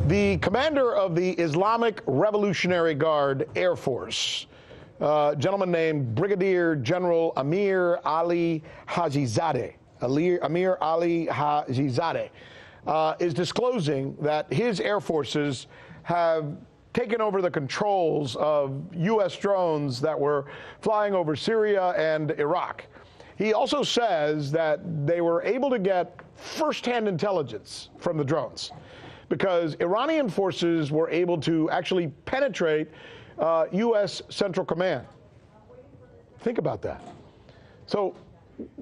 The commander of the Islamic Revolutionary Guard Air Force, a gentleman named Brigadier General Amir Ali Hajizadeh, is disclosing that his air forces have taken over the controls of U.S. drones that were flying over Syria and Iraq. He also says that they were able to get firsthand intelligence from the drones because Iranian forces were able to actually penetrate U.S. Central Command. Think about that. So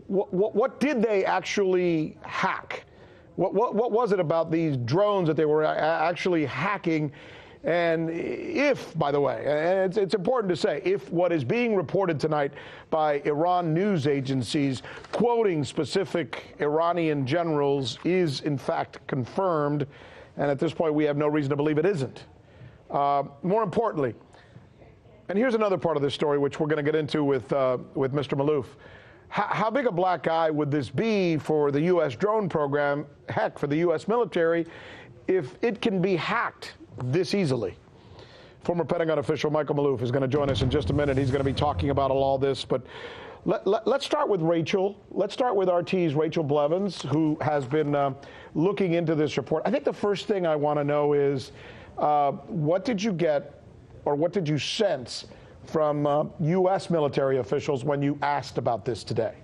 what did they actually hack? What was it about these drones that they were actually hacking? And if, by the way, and it's important to say, if what is being reported tonight by Iran news agencies quoting specific Iranian generals is in fact confirmed, and at this point we have no reason to believe it isn't. More importantly, and here's another part of this story which we're going to get into with Mr. Malouf. How big a black eye would this be for the U.S. drone program, heck, for the U.S. military, if it can be hacked this easily? Former Pentagon official Michael Malouf is going to join us in just a minute. He's going to be talking about all this, but let's start with Rachel. Let's start with RT's Rachel Blevins, who has been looking into this report. I think the first thing I want to know is what did you get or what did you sense from U.S. military officials when you asked about this today?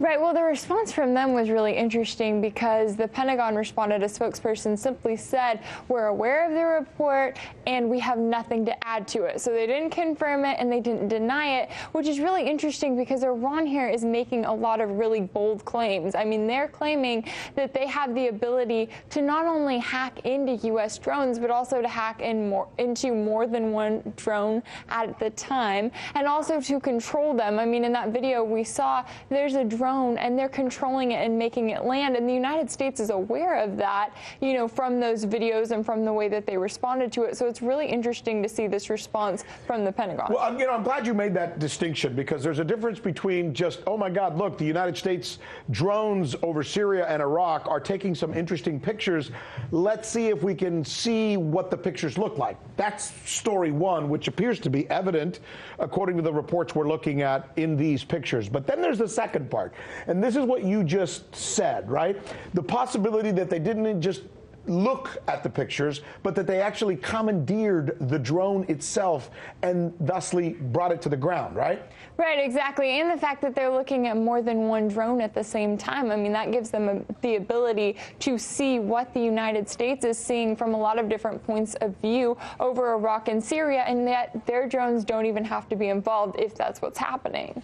Right. Well, the response from them was really interesting because the Pentagon responded. A spokesperson simply said, we're aware of the report and we have nothing to add to it. So they didn't confirm it and they didn't deny it, which is really interesting because Iran here is making a lot of really bold claims. I mean, they're claiming that they have the ability to not only hack into U.S. drones, but also to hack into more than one drone at the time and also to control them. I mean, in that video we saw, there's a drone and they're controlling it and making it land. And the United States is aware of that, you know, from those videos and from the way that they responded to it. So it's really interesting to see this response from the Pentagon. Well, you know, I'm glad you made that distinction because there's a difference between just, oh my God, look, the United States drones over Syria and Iraq are taking some interesting pictures. Let's see if we can see what the pictures look like. That's story one, which appears to be evident according to the reports we're looking at in these pictures. But then there's the second part. And this is what you just said, right? The possibility that they didn't just look at the pictures, but that they actually commandeered the drone itself and thusly brought it to the ground, right? Right, exactly. And the fact that they're looking at more than one drone at the same time, I mean, that gives them the ability to see what the United States is seeing from a lot of different points of view over Iraq and Syria, and that their drones don't even have to be involved if that's what's happening.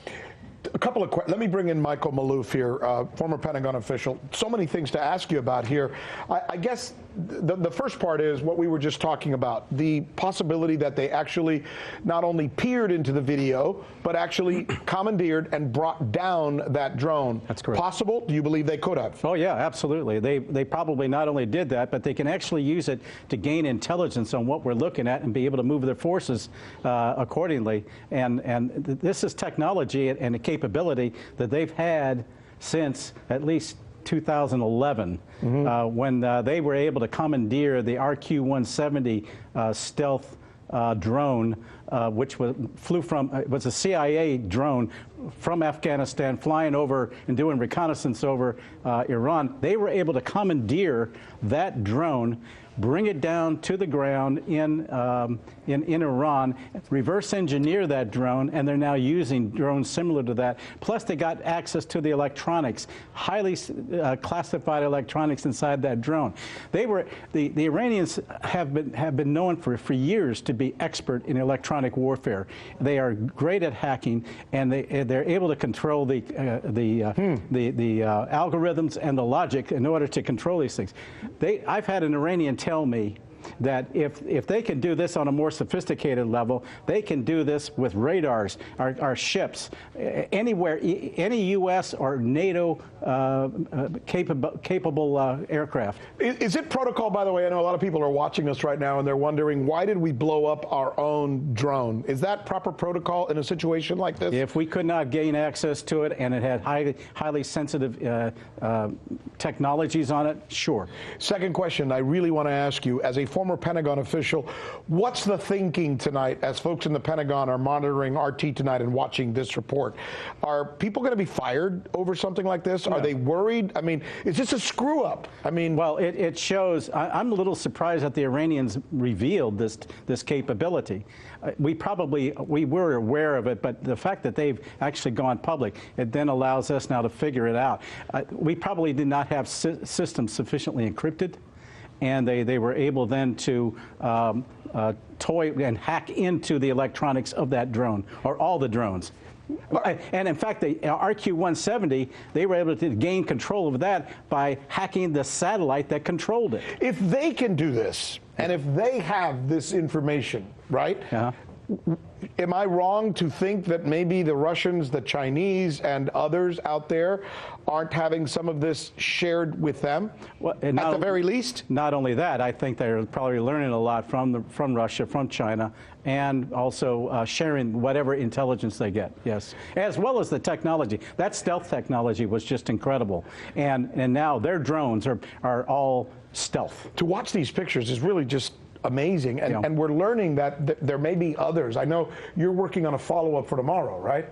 A couple of questions. Let me bring in Michael Malouf here, former Pentagon official. So many things to ask you about here. I guess the first part is what we were just talking about, the possibility that they actually not only peered into the video, but actually commandeered and brought down that drone. That's correct. Possible? Do you believe they could have? Oh, yeah, absolutely. They probably not only did that, but they can actually use it to gain intelligence on what we're looking at and be able to move their forces accordingly. And this is technology and a capability that they've had since at least 2011, when they were able to commandeer the RQ-170 stealth drone, which was a CIA drone from Afghanistan, flying over and doing reconnaissance over Iran. They were able to commandeer that drone, bring it down to the ground in Iran, reverse engineer that drone, and they're now using drones similar to that. Plus, they got access to the electronics, highly classified electronics inside that drone. The Iranians have been known for years to be expert in electronic warfare. They are great at hacking, and they're able to control the algorithms and the logic in order to control these things. I've had an Iranian tell me that if they can do this on a more sophisticated level, they can do this with radars, our ships, anywhere, any U.S. or NATO capable aircraft. Is it protocol, by the way? I know a lot of people are watching us right now and they're wondering, why did we blow up our own drone? Is that proper protocol in a situation like this? If we could not gain access to it and it had highly sensitive technologies on it, sure. Second question I really want to ask you, as a former former Pentagon official. What's the thinking tonight as folks in the Pentagon are monitoring RT tonight and watching this report? Are people going to be fired over something like this? Are they worried? I mean, is this a screw up? I mean, well, it shows. I'm a little surprised that the Iranians revealed this capability. We were aware of it, but the fact that they've actually gone public, it then allows us now to figure it out. We probably did not have systems sufficiently encrypted, and they were able then to toy and hack into the electronics of that drone, or all the drones. And in fact, the RQ-170, they were able to gain control of that by hacking the satellite that controlled it. If they can do this, and if they have this information, right? Am I wrong to think that maybe the Russians, the Chinese, and others out there aren't having some of this shared with them, at the very least? Not only that, I think they're probably learning a lot from Russia, from China, and also sharing whatever intelligence they get, yes, as well as the technology. That stealth technology was just incredible. And now their drones are all stealth. To watch these pictures is really just amazing, and we're learning that there may be others. I know you're working on a follow-up for tomorrow, right?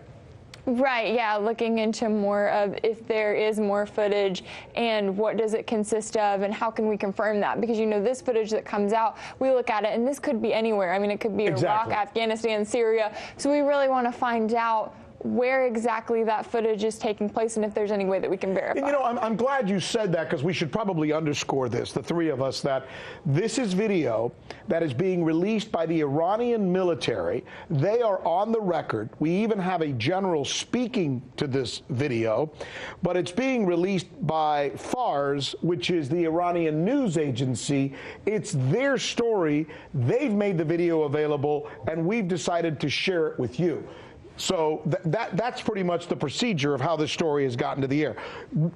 Right, yeah, looking into more of if there is more footage and what does it consist of and how can we confirm that? Because, you know, this footage that comes out, we look at it and this could be anywhere. I mean, it could be Iraq, Afghanistan, Syria. So we really want to find out where exactly that footage is taking place and if there's any way that we can verify. And, you know, I'm glad you said that, because we should probably underscore this, the three of us, that this is video that is being released by the Iranian military. They are on the record. We even have a general speaking to this video, but it's being released by FARS, which is the Iranian news agency. It's their story. They've made the video available, and we've decided to share it with you. So that's pretty much the procedure of how this story has gotten to the air.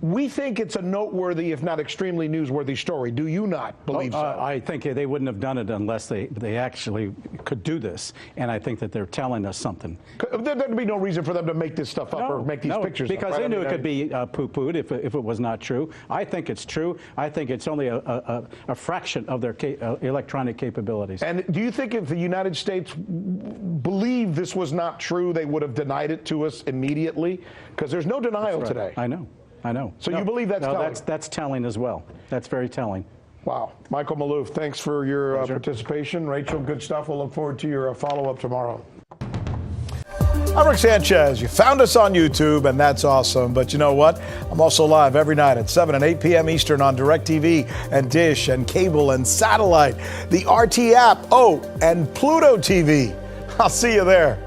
We think it's a noteworthy, if not extremely newsworthy story. Do you not believe so? I think they wouldn't have done it unless they actually could do this. And I think that they're telling us something. There'd be no reason for them to make this stuff up or make these pictures because up, right? They knew it could be poo-pooed if it was not true. I think it's true. I think it's only a fraction of their electronic capabilities. And do you think if the United States believed this was not true, they would have denied it to us immediately? Because there's no denial today. I know. So you believe that's telling? That's telling as well. That's very telling. Wow. Michael Maloof, thanks for your participation. Rachel, good stuff. We'll look forward to your follow-up tomorrow. I'm Rick Sanchez. You found us on YouTube, and that's awesome. But you know what? I'm also live every night at 7 and 8 p.m. Eastern on DirecTV and Dish and cable and satellite, the RT app, and Pluto TV. I'll see you there.